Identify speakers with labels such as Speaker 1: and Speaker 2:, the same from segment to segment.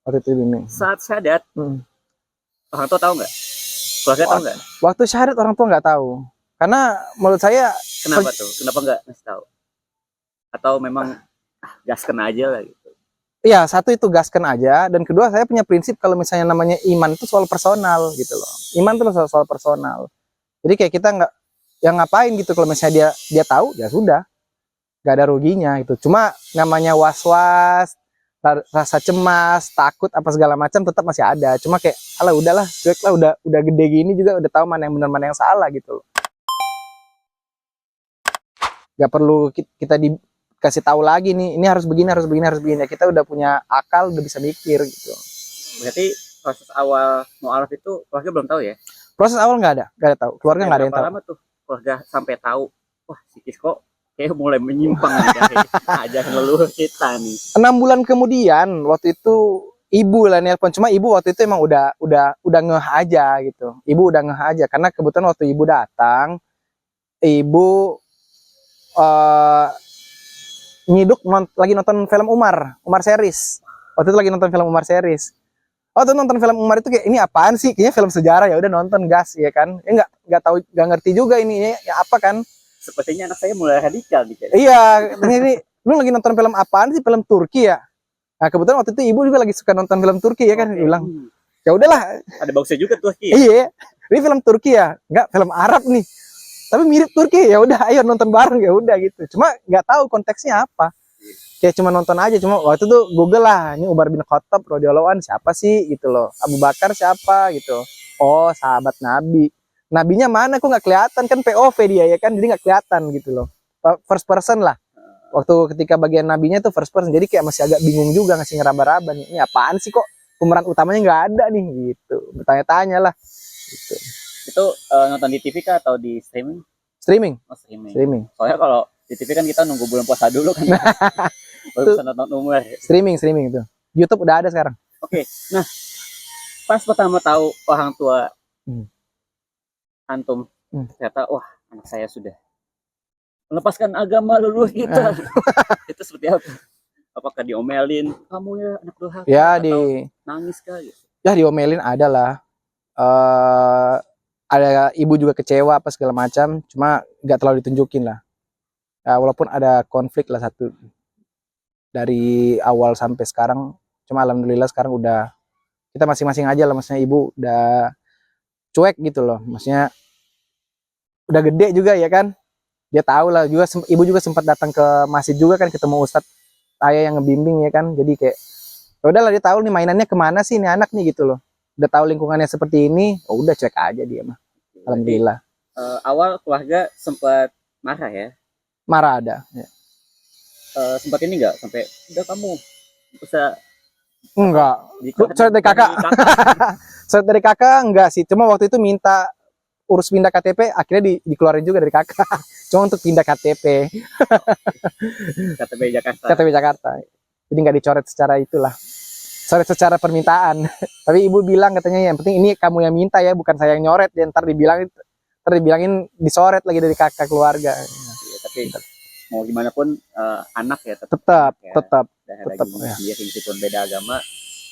Speaker 1: Waktu itu bimbing.
Speaker 2: Saat syahadat, orang tua tahu nggak? Keluarga tahu nggak?
Speaker 1: Waktu syahadat orang tua nggak tahu. Karena menurut saya.
Speaker 2: Kenapa tuh? Kenapa nggak ngasih tahu? Atau memang gasken aja lah gitu?
Speaker 1: Iya, satu itu gasken aja, dan kedua saya punya prinsip kalau misalnya namanya iman itu soal personal gitu loh. Iman itu soal personal. Jadi kayak kita nggak, yang ngapain gitu kalau misalnya dia tahu ya sudah, nggak ada ruginya gitu. Cuma namanya was-was, rasa cemas, takut apa segala macam tetap masih ada. Cuma kayak alah udahlah, cuek lah, udah gede gini juga udah tahu mana yang benar mana yang salah gitu loh. Nggak perlu kita dikasih tahu lagi nih, ini harus begini, harus begini, harus begini. Kita udah punya akal, udah bisa mikir gitu.
Speaker 2: Berarti proses awal mu'alaf itu keluarga belum tahu ya?
Speaker 1: Proses awal nggak ada tahu. Keluarga nggak ada yang tahu.
Speaker 2: Berapa lama tuh keluarga sampai tahu? Wah, si Kisko kayak mulai menyimpang nih dari ajaran leluhur kita nih.
Speaker 1: 6 bulan kemudian, waktu itu ibu lah nelpon. Cuma ibu waktu itu emang udah ngeh aja gitu. Ibu udah ngeh aja karena kebetulan waktu ibu datang, ibu nyiduk lagi nonton film Umar series. Waktu itu lagi nonton film Umar series. Waktu nonton film Umar itu kayak ini apaan sih? Kayaknya film sejarah, ya udah nonton gas ya kan. Ya nggak tahu, nggak ngerti juga ini ya apa kan.
Speaker 2: Sepertinya anak saya mulai radikal nih.
Speaker 1: Iya, ini lu lagi nonton film apaan sih? Film Turki ya? Nah, kebetulan waktu itu ibu juga lagi suka nonton film Turki ya kan. Dia bilang, ya udahlah.
Speaker 2: Ada bagusnya juga Turki. Ya?
Speaker 1: Iya, ini film Turki ya? Enggak, film Arab nih. Tapi mirip Turki, ya udah ayo nonton bareng, ya udah gitu. Cuma nggak tahu konteksnya apa. Kayak cuma nonton aja, cuma waktu itu Google lah, ini Umar bin Khattab radhiyallahu anhu siapa sih gitu loh. Abu Bakar siapa gitu. Oh, sahabat Nabi. Nabinya mana kok nggak kelihatan, kan POV dia ya kan, jadi nggak kelihatan gitu loh. First person lah. Waktu ketika bagian nabinya tuh first person, jadi kayak masih agak bingung juga ngasih ngeraba-raba nih. Ini apaan sih kok pemeran utamanya nggak ada nih gitu. Bertanya-tanya lah. Gitu.
Speaker 2: Itu nonton di TV kah atau di streaming?
Speaker 1: Streaming.
Speaker 2: Oh, streaming.
Speaker 1: Streaming.
Speaker 2: Soalnya kalau di TV kan kita nunggu bulan puasa dulu kan. Baru bisa nonton Umar.
Speaker 1: Streaming itu. YouTube udah ada sekarang.
Speaker 2: Oke. Nah, pas pertama tahu orang tua antum ternyata wah anak saya sudah melepaskan agama leluhur kita. Itu seperti apa? Apakah diomelin kamu ya anak durhaka?
Speaker 1: Ya
Speaker 2: atau nangis kah gitu?
Speaker 1: Ya diomelin ada lah. Ada ibu juga kecewa apa segala macam, cuma nggak terlalu ditunjukin lah. Ya, walaupun ada konflik lah satu dari awal sampai sekarang, cuma alhamdulillah sekarang udah kita masing-masing aja lah, maksudnya ibu udah cuek gitu loh, maksudnya udah gede juga ya kan, dia tahu lah juga. Ibu juga sempat datang ke masjid juga kan, ketemu ustadz saya yang ngebimbing ya kan, jadi kayak ya udahlah dia tahu nih mainannya kemana sih ini anak nih gitu loh, udah tahu lingkungannya seperti ini, oh udah cuek aja dia mah. Alhamdulillah.
Speaker 2: Awal keluarga sempat marah ya?
Speaker 1: Marah ada. Ya.
Speaker 2: Sempat ini nggak sampai udah kamu bisa?
Speaker 1: Enggak. Surat dari kakak. Surat dari kakak enggak sih. Cuma waktu itu minta urus pindah KTP, akhirnya dikeluarin juga dari kakak. Cuma untuk pindah KTP.
Speaker 2: KTP Jakarta.
Speaker 1: KTP Jakarta. Jadi nggak dicoret secara itulah. Coret secara permintaan. Tapi ibu bilang katanya yang penting ini kamu yang minta ya, bukan saya yang nyoret. Ya, ntar dibilangin disoret lagi dari kakak keluarga.
Speaker 2: Ya, tapi mau gimana pun anak ya tetap
Speaker 1: ya.
Speaker 2: Dia meskipun beda agama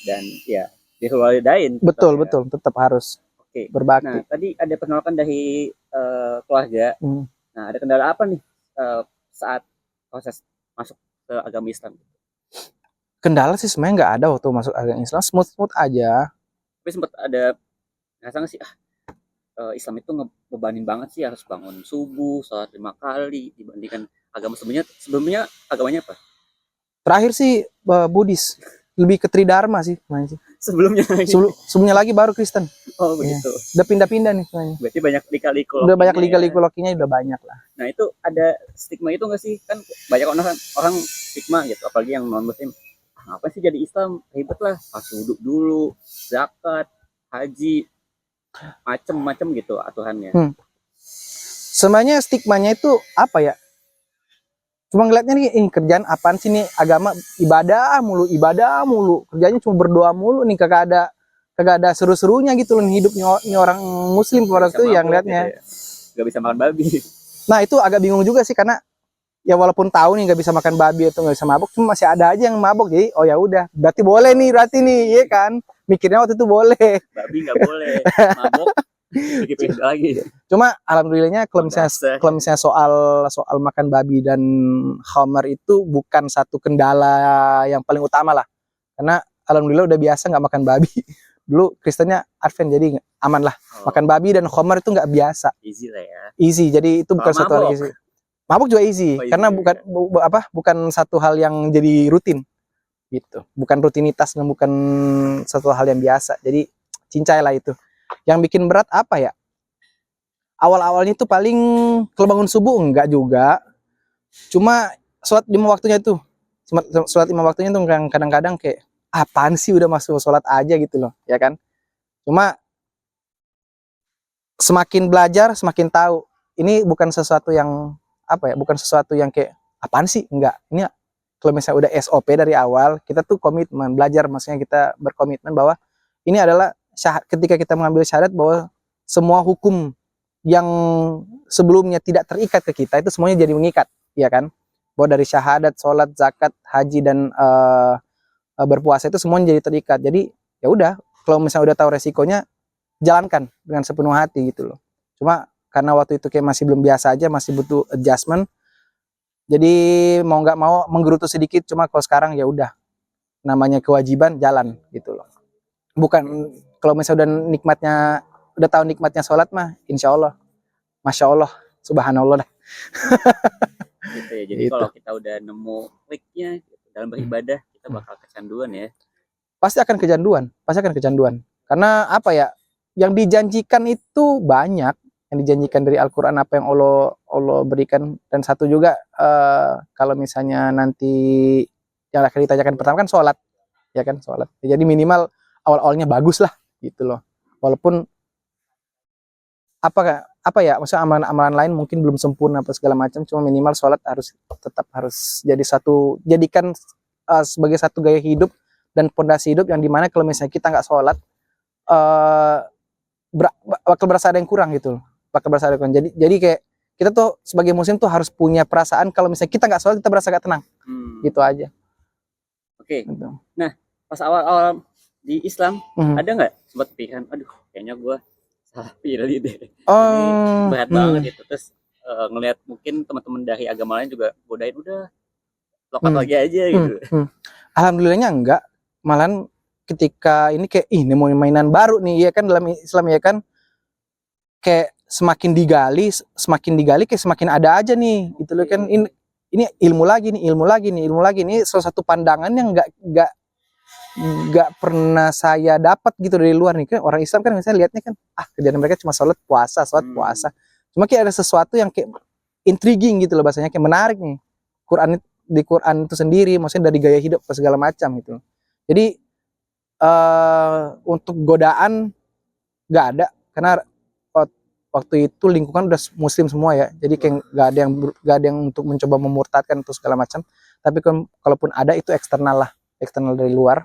Speaker 2: dan ya dikeluarin.
Speaker 1: Betul, tetap harus berbakti.
Speaker 2: Nah, tadi ada penolakan dari keluarga. Nah, ada kendala apa nih saat proses masuk ke agama Islam?
Speaker 1: Kendala sih sebenarnya nggak ada waktu masuk agama Islam, smooth aja.
Speaker 2: Tapi sempat ada rasa nggak sih Islam itu ngebebanin banget sih, harus bangun subuh, sholat 5 kali dibandingkan agama sebelumnya agamanya apa?
Speaker 1: Terakhir sih Buddhis, lebih ke Tridharma sih sebenarnya. Sebelumnya lagi baru Kristen.
Speaker 2: Oh begitu.
Speaker 1: Ya. Udah pindah-pindah nih sebenarnya.
Speaker 2: Berarti banyak lika-liku.
Speaker 1: Udah banyak lika-liku lokinya, udah banyak lah.
Speaker 2: Nah itu ada stigma itu nggak sih? Kan banyak orang stigma gitu, apalagi yang non muslim. Apa sih jadi Islam ribet lah, harus wudhu dulu, zakat, haji, macem-macem gitu aturannya.
Speaker 1: Sebenarnya stigmanya itu apa ya? Cuma ngeliatnya nih, kerjaan apaan sih nih, agama ibadah mulu, kerjanya cuma berdoa mulu nih, kagak ada seru-serunya gitu loh hidupnya ini orang muslim kepada itu yang liatnya.
Speaker 2: Gitu ya. Gak bisa makan babi.
Speaker 1: Nah itu agak bingung juga sih, karena ya walaupun tahu nih nggak bisa makan babi atau nggak bisa mabuk, cuma masih ada aja yang mabuk. Jadi oh ya udah, berarti boleh nih, berarti nih, ya kan? Mikirnya waktu itu boleh.
Speaker 2: Babi nggak boleh, mabok dikit lagi.
Speaker 1: Cuma alhamdulillahnya kalau misalnya
Speaker 2: Dasar.
Speaker 1: soal soal makan babi dan khamar itu bukan satu kendala yang paling utama lah. Karena alhamdulillah udah biasa nggak makan babi. Dulu Kristennya Advent, jadi aman lah.
Speaker 2: Oh,
Speaker 1: Makan babi dan khamar itu nggak biasa.
Speaker 2: easy lah ya.
Speaker 1: Easy. Jadi itu bukan
Speaker 2: Kalau
Speaker 1: satu hal
Speaker 2: mabok?
Speaker 1: easy. Mabuk juga easy,
Speaker 2: Oh, easy
Speaker 1: karena
Speaker 2: juga.
Speaker 1: bukan satu hal yang jadi rutin gitu. Bukan rutinitas dan bukan satu hal yang biasa. Jadi cincai lah itu. Yang bikin berat apa ya? Awal-awalnya tuh paling kalau bangun subuh enggak juga. Cuma sholat 5 waktunya tuh. Sholat 5 waktunya tuh kadang-kadang kayak apaan sih, udah masuk sholat aja gitu loh, ya kan? Cuma semakin belajar semakin tahu. Ini bukan sesuatu yang apa ya? Bukan sesuatu yang kayak apaan sih? Enggak. Ini kalau misalnya udah SOP dari awal, kita tuh komitmen belajar, maksudnya kita berkomitmen bahwa ini adalah ketika kita mengambil syahadat bahwa semua hukum yang sebelumnya tidak terikat ke kita itu semuanya jadi mengikat, ya kan? Bahwa dari syahadat, sholat, zakat, haji dan berpuasa itu semuanya jadi terikat. Jadi ya udah, kalau misalnya udah tahu resikonya, jalankan dengan sepenuh hati gitu loh. Cuma karena waktu itu kayak masih belum biasa aja, masih butuh adjustment. Jadi mau nggak mau menggerutu sedikit. Cuma kalau sekarang ya udah, namanya kewajiban jalan gitu loh. Bukan kalau misalnya udah tahu nikmatnya sholat mah, insya Allah, masya Allah, subhanallah dah.
Speaker 2: Gitu ya. Jadi
Speaker 1: Gitu.
Speaker 2: kalau kita udah nemu kliknya gitu, dalam beribadah, kita bakal kecanduan ya.
Speaker 1: Pasti akan kecanduan. Karena apa ya? Yang dijanjikan itu banyak, yang dijanjikan dari Al-Quran, apa yang Allah berikan. Dan satu juga kalau misalnya nanti yang akan ditanyakan pertama kan sholat, ya kan, sholat. Jadi minimal awal-awalnya bagus lah gitu loh. Walaupun apa ya, maksudnya amalan-amalan lain mungkin belum sempurna apa segala macam, cuma minimal sholat tetap harus jadikan sebagai satu gaya hidup dan pondasi hidup, yang dimana kalau misalnya kita nggak sholat bakal berasa ada yang kurang gitu loh. Bakal berasa ada yang kurang. Jadi kayak kita tuh sebagai muslim tuh harus punya perasaan kalau misalnya kita nggak sholat kita berasa gak tenang. Gitu aja.
Speaker 2: Oke.
Speaker 1: Gitu.
Speaker 2: Nah, pas awal-awal di Islam
Speaker 1: Mhm.
Speaker 2: ada nggak sempat pikiran, aduh kayaknya gue salah pilih deh.
Speaker 1: Oh,
Speaker 2: Ini berat banget gitu. Terus ngelihat mungkin teman-teman dari agama lain juga godain, udah lokat lagi aja gitu.
Speaker 1: Alhamdulillahnya enggak. Malahan ketika ini kayak ini mau mainan baru nih, ya kan, dalam Islam, ya kan, kayak semakin digali kayak semakin ada aja nih gitu loh kan. Ini ilmu lagi nih, ini salah satu pandangan yang nggak pernah saya dapat gitu dari luar nih. Kan orang Islam kan misalnya lihatnya kan kerjaan mereka cuma sholat puasa. Cuma kayak ada sesuatu yang kayak intriguing gitu loh, bahasanya kayak menarik nih. Di Quran itu sendiri, maksudnya dari gaya hidup segala macam gitu. Jadi untuk godaan nggak ada, karena waktu itu lingkungan udah muslim semua ya. Jadi kayak nggak ada yang untuk mencoba memurtadkan atau segala macam. Tapi kalaupun ada, itu eksternal dari luar.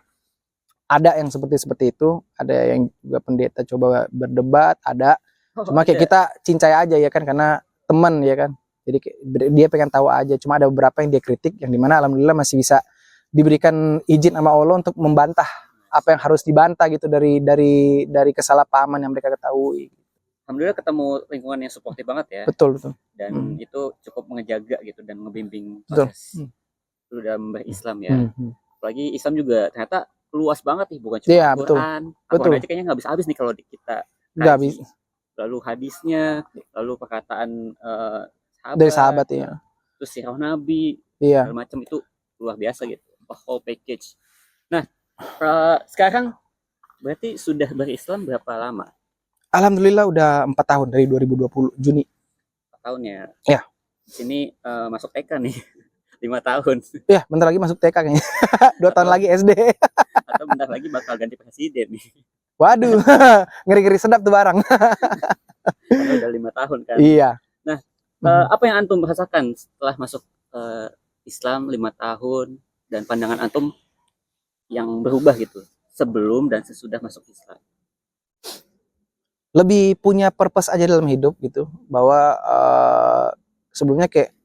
Speaker 1: Ada yang seperti itu, ada yang juga pendeta coba berdebat, ada. Cuma kayak kita cincai aja ya kan, karena teman ya kan. Jadi dia pengen tahu aja. Cuma ada beberapa yang dia kritik, yang dimana alhamdulillah masih bisa diberikan izin sama Allah untuk membantah apa yang harus dibantah gitu dari kesalahpahaman yang mereka ketahui.
Speaker 2: Alhamdulillah ketemu lingkungan yang suportif banget ya.
Speaker 1: Betul.
Speaker 2: Dan itu cukup mengejaga gitu dan ngebimbing proses lu dalam berislam ya. Apalagi Islam juga ternyata luas banget nih, bukan cuma Al-Quran. Al-Quran aja kayaknya nggak bisa habis nih kalau kita kaji. Lalu hadisnya, lalu perkataan
Speaker 1: dari sahabat ya.
Speaker 2: Terus sirah Nabi, segala macam, itu luar biasa gitu. A whole package. Nah, sekarang berarti sudah berislam berapa lama?
Speaker 1: Alhamdulillah udah 4 tahun, dari 2020 Juni.
Speaker 2: 4 tahun ya?
Speaker 1: Ya.
Speaker 2: Di sini masuk TK nih. 5 tahun.
Speaker 1: Ya, bentar lagi masuk TK kayaknya. 2 tahun lagi SD.
Speaker 2: Atau bentar lagi bakal ganti presiden nih.
Speaker 1: Waduh, ngeri-ngeri sedap tuh barang.
Speaker 2: Karena udah 5 tahun kan.
Speaker 1: Iya.
Speaker 2: Nah, apa yang antum rasakan setelah masuk Islam 5 tahun, dan pandangan antum yang berubah gitu sebelum dan sesudah masuk Islam?
Speaker 1: Lebih punya purpose aja dalam hidup gitu, bahwa sebelumnya kayak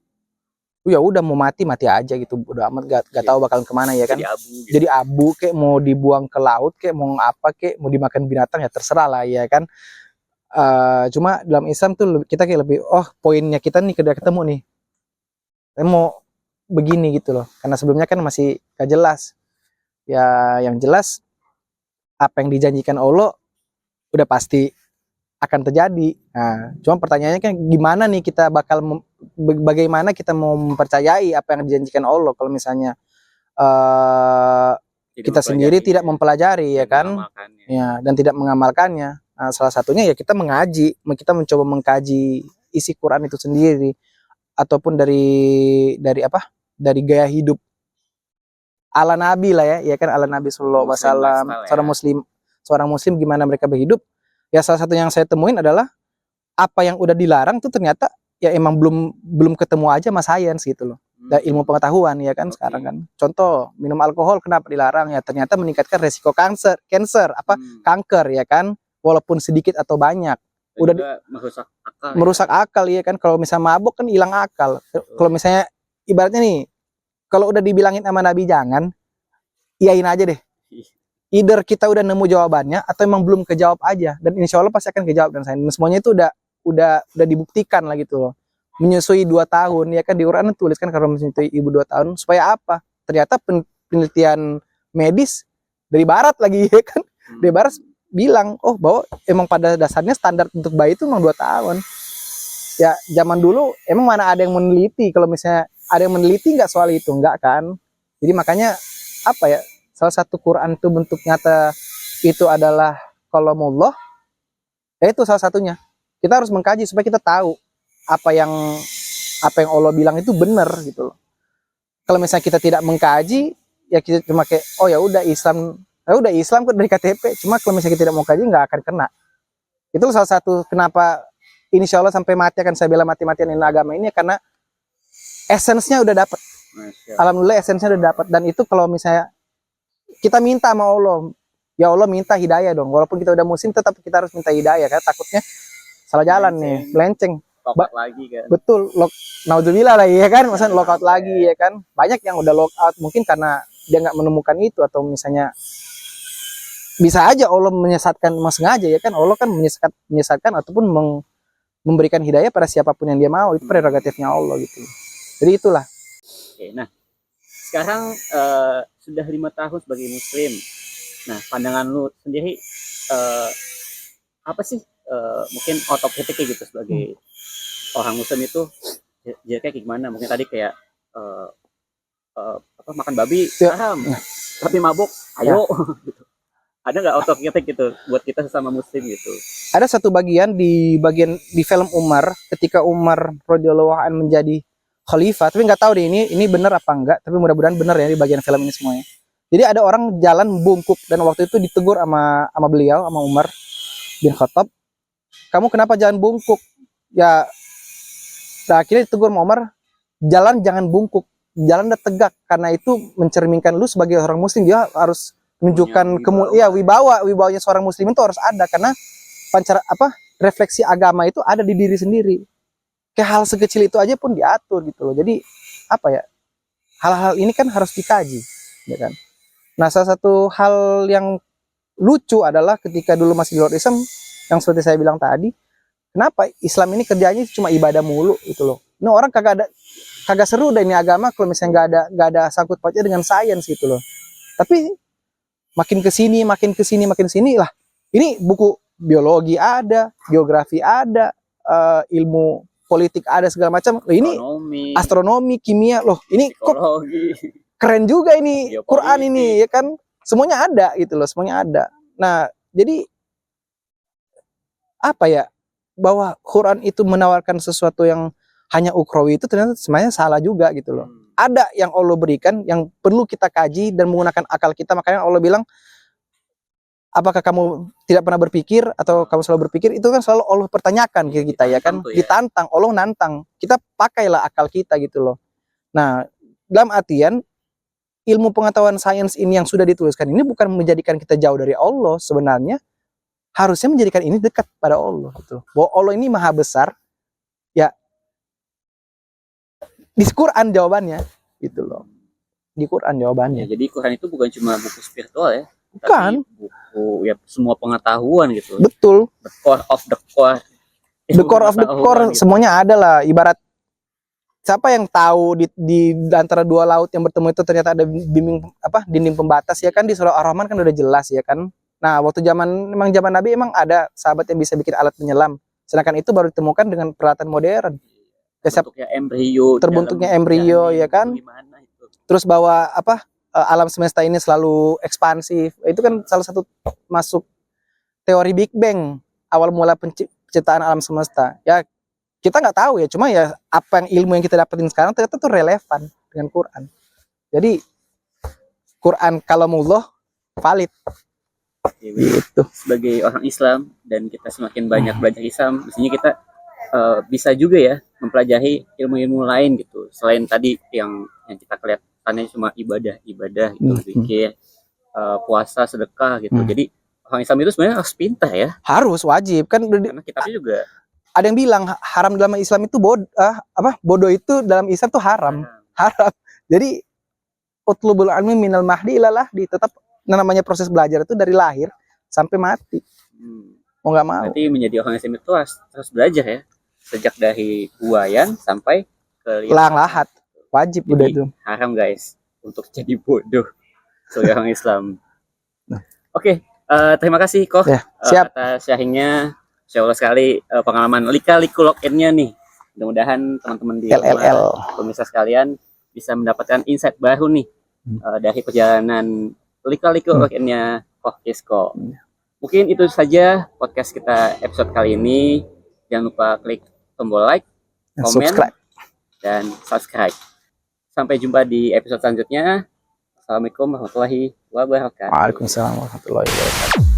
Speaker 1: ya udah mau mati mati aja gitu, udah amat, gak tahu bakal kemana ya kan.
Speaker 2: Jadi abu gitu.
Speaker 1: Jadi abu, kayak mau dibuang ke laut, kayak mau apa, kayak mau dimakan binatang ya terserah lah ya kan. Cuma dalam Islam tuh kita kayak lebih, oh poinnya kita nih udah ketemu nih, saya mau begini gitu loh, karena sebelumnya kan masih gak jelas ya. Yang jelas apa yang dijanjikan Allah udah pasti akan terjadi. Nah, cuma pertanyaannya kan gimana nih kita bagaimana kita mau mempercayai apa yang dijanjikan Allah kalau misalnya
Speaker 2: Jadi
Speaker 1: kita sendiri
Speaker 2: mempelajari,
Speaker 1: tidak mempelajari ya kan,
Speaker 2: mengamalkannya.
Speaker 1: ya, dan tidak mengamalkannya. Nah, salah satunya ya kita mengaji, kita mencoba mengkaji isi Quran itu sendiri, ataupun dari apa, dari gaya hidup ala Nabi lah ya kan, ala Nabi Sallallahu Alaihi
Speaker 2: Muslim
Speaker 1: Wasallam,
Speaker 2: lifestyle ya.
Speaker 1: seorang muslim gimana mereka berhidup. Ya salah satu yang saya temuin adalah apa yang udah dilarang tuh ternyata ya emang belum ketemu aja sama sains gitu loh. Dan ilmu pengetahuan ya kan.
Speaker 2: Oke.
Speaker 1: Sekarang kan. Contoh, minum alkohol kenapa dilarang? Ya ternyata meningkatkan resiko kanker kanker ya kan, walaupun sedikit atau banyak.
Speaker 2: Dan
Speaker 1: Udah
Speaker 2: juga
Speaker 1: merusak akal ya kan. Kalau misalnya mabuk kan hilang akal. Kalau misalnya ibaratnya nih, kalau udah dibilangin sama Nabi jangan, iyain aja deh. Either kita udah nemu jawabannya atau emang belum kejawab aja, dan insya Allah pasti akan kejawab. Dan semuanya itu udah dibuktikan lah gitu loh. Menyusui 2 tahun ya kan, di Quran tuliskan kalau menyusui ibu 2 tahun supaya apa? Ternyata penelitian medis dari barat lagi ya kan. Dari barat bilang bahwa emang pada dasarnya standar untuk bayi itu emang 2 tahun. Ya zaman dulu emang mana ada yang meneliti, kalau misalnya ada yang meneliti nggak soal itu, nggak kan. Jadi makanya apa ya, salah satu Quran itu bentuk nyata itu adalah kalamullah, ya itu salah satunya. Kita harus mengkaji supaya kita tahu apa yang Allah bilang itu benar gitu loh. Kalau misalnya kita tidak mengkaji, ya kita cuma kayak ya udah Islam kok dari KTP. Cuma kalau misalnya kita tidak mau kaji nggak akan kena. Itu salah satu kenapa insya Allah sampai mati akan saya bela mati-matian ini agama ini, karena esensnya udah dapat. Alhamdulillah esensnya udah dapat. Dan itu kalau misalnya kita minta sama Allah, ya Allah minta hidayah dong. Walaupun kita udah muslim, tetap kita harus minta hidayah, kan takutnya salah jalan nih, melenceng.
Speaker 2: Lagi kan.
Speaker 1: Betul, naudzubillah lah ya kan, maksudnya lockout lagi ya kan. Banyak yang udah lockout mungkin karena dia nggak menemukan itu, atau misalnya bisa aja Allah menyesatkan sengaja ya kan. Allah kan menyesatkan ataupun memberikan hidayah pada siapapun yang dia mau, itu prerogatifnya Allah gitu. Jadi itulah.
Speaker 2: Oke, nah sekarang sudah 5 tahun sebagai muslim. Nah, pandangan lu sendiri apa sih mungkin otokritiknya gitu sebagai orang muslim itu kayak gimana? Mungkin tadi kayak makan babi haram, tapi mabuk ayo gitu. Ada nggak otokritik gitu buat kita sesama muslim gitu?
Speaker 1: Ada satu bagian di film Umar, ketika Umar radhiyallahu anhu menjadi khalifah, tapi nggak tahu deh ini benar apa enggak, tapi mudah-mudahan benar ya di bagian film ini semuanya. Jadi ada orang jalan bungkuk, dan waktu itu ditegur sama beliau, sama Umar bin Khattab, kamu kenapa jalan bungkuk? Ya, nah akhirnya ditegur sama Umar, jalan jangan bungkuk, jalan udah tegak, karena itu mencerminkan lu sebagai orang muslim. Dia harus menunjukkan wibawanya seorang muslim itu harus ada, karena refleksi agama itu ada di diri sendiri. Kayak hal sekecil itu aja pun diatur gitu loh. Jadi apa ya, hal-hal ini kan harus dikaji ya kan. Nah, salah satu hal yang lucu adalah ketika dulu masih di luar Islam, yang seperti saya bilang tadi, kenapa Islam ini kerjanya cuma ibadah mulu gitu loh. Ini orang kagak seru deh ini agama kalau misalnya nggak ada sangkut pautnya dengan sains gitu loh. Tapi makin kesini lah, ini buku biologi ada, geografi ada, ilmu politik ada, segala macam. Ini astronomi, kimia loh. Ini psikologi. Kok keren juga ini geopolitik. Quran ini ya kan. Semuanya ada gitu loh, semuanya ada. Nah, jadi apa ya? Bahwa Quran itu menawarkan sesuatu yang hanya ukrawi itu ternyata sebenarnya salah juga gitu loh. Ada yang Allah berikan yang perlu kita kaji dan menggunakan akal kita. Makanya Allah bilang, apakah kamu tidak pernah berpikir atau kamu selalu berpikir? Itu kan selalu Allah pertanyakan ke kita ya kan. Ditantang, Allah nantang. Kita pakailah akal kita gitu loh. Nah, dalam artian ilmu pengetahuan sains ini yang sudah dituliskan ini bukan menjadikan kita jauh dari Allah, sebenarnya harusnya menjadikan ini dekat pada Allah gitu. Bahwa Allah ini maha besar. Ya, di Quran jawabannya, gitu loh. Di Quran
Speaker 2: Ya,
Speaker 1: jawabannya.
Speaker 2: jadi Quran itu bukan cuma buku spiritual ya,
Speaker 1: Bukan.
Speaker 2: tapi buku ya semua pengetahuan gitu.
Speaker 1: Betul.
Speaker 2: The core of the core.
Speaker 1: The core of the core,
Speaker 2: Pengetahuan gitu.
Speaker 1: semuanya ada lah. Ibarat siapa yang tahu di antara dua laut yang bertemu itu ternyata ada dinding pembatas ya kan, di surah Ar-Rahman kan udah jelas ya kan. Nah, waktu zaman Nabi emang ada sahabat yang bisa bikin alat penyelam. Sedangkan itu baru ditemukan dengan peralatan modern. Ya,
Speaker 2: Terbentuknya embrio,
Speaker 1: terbentuknya
Speaker 2: dalam
Speaker 1: embrio
Speaker 2: janin,
Speaker 1: ya kan.
Speaker 2: gimana itu.
Speaker 1: Terus bahwa alam semesta ini selalu ekspansif. Itu kan salah satu masuk teori Big Bang, awal mula penciptaan alam semesta. Ya kita nggak tahu ya, cuma ya apa yang ilmu yang kita dapetin sekarang ternyata tuh relevan dengan Quran. Jadi Quran kalamullah valid. Gitu.
Speaker 2: Sebagai orang Islam dan kita semakin banyak belajar Islam, mestinya kita bisa juga ya mempelajari ilmu-ilmu lain gitu. Selain tadi yang kita kelihatannya cuma ibadah gitu, zikir, puasa, sedekah gitu. Jadi orang Islam itu sebenarnya harus pintar ya.
Speaker 1: Harus, wajib kan.
Speaker 2: Karena kitabnya juga
Speaker 1: ada yang bilang haram dalam Islam itu bodoh itu dalam Islam tuh haram. Jadi utlubul ilmi minal mahdi ila lahdi, tetap namanya proses belajar itu dari lahir sampai mati. Mau nggak mau.
Speaker 2: Berarti menjadi orang Islam itu harus belajar ya, sejak dari buayan sampai ke
Speaker 1: liang lahat. Wajib.
Speaker 2: Jadi,
Speaker 1: udah itu.
Speaker 2: Haram guys untuk jadi bodoh sebagai orang Islam. Oke, terima kasih Koh
Speaker 1: siap.
Speaker 2: atas sharingnya. Insya Allah sekali pengalaman lika-liku login-nya nih. Mudah-mudahan teman-teman di pemirsa sekalian bisa mendapatkan insight baru nih dari perjalanan lika-liku login-nya Koh Kisko. Mungkin itu saja podcast kita episode kali ini. Jangan lupa klik tombol like, komen, dan subscribe. Sampai jumpa di episode selanjutnya. Assalamualaikum warahmatullahi wabarakatuh.
Speaker 1: Waalaikumsalam warahmatullahi wabarakatuh.